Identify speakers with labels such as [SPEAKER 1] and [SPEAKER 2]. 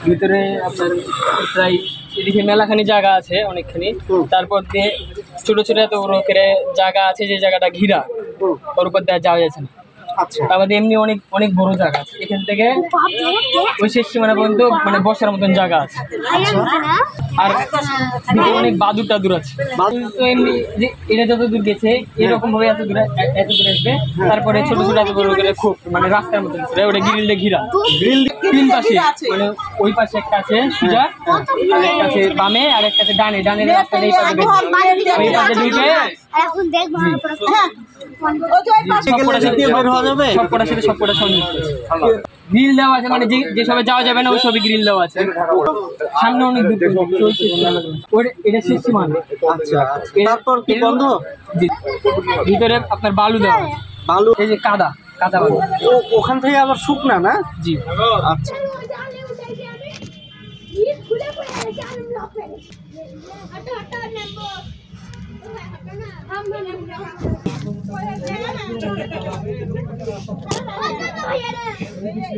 [SPEAKER 1] ভিতরে আপনার প্রায় এদিকে মেলাখানি জায়গা আছে অনেকখানি, তারপর দিয়ে ছোট ছোট এত বড় করে জায়গা আছে যে জায়গাটা ঘিরা, ওর উপর দিয়ে যাওয়া যাচ্ছে না।
[SPEAKER 2] আচ্ছা,
[SPEAKER 1] তারপর এমনি অনেক অনেক বড় জায়গা আছে, এখান থেকে ওই শেষ সীমানা পর্যন্ত মানে বসার মতন জায়গা আছে। আর ভিতরে অনেক বাদুর টাদুর আছে। বাদুর তো এমনি যে এটা যত দূর গেছে এরকম ভাবে এত দূরে আসবে, তারপরে ছোট ছোট এত বড় করে খুব মানে রাস্তার মতন ওটা গ্রিল দিয়ে ঘিরা। গ্রিল তিন পাশে, মানে ওই পাশে একটা আছে সোজা, আর একটা আছে বামে, আর একটা আছে ডানে। ডানের রাস্তাটা এই পাশে, এই পাশে ঢুকে
[SPEAKER 3] এখন দেখ
[SPEAKER 1] গ্রিল দেওয়া আছে, মানে যে সবে যাওয়া যাবে না ওই সবই গ্রিল দেওয়া আছে। সামনে অনেক দূর এটা শেষ সীমানা।
[SPEAKER 2] আচ্ছা, তারপর কি বন্ধ?
[SPEAKER 1] ভিতরে আপনার বালু দেওয়া আছে,
[SPEAKER 2] বালু,
[SPEAKER 1] এই যে কাদা কাদা বালু।
[SPEAKER 2] ওখান থেকে আবার শুকনা না?
[SPEAKER 1] জি।
[SPEAKER 2] আচ্ছা,
[SPEAKER 3] লেগেছে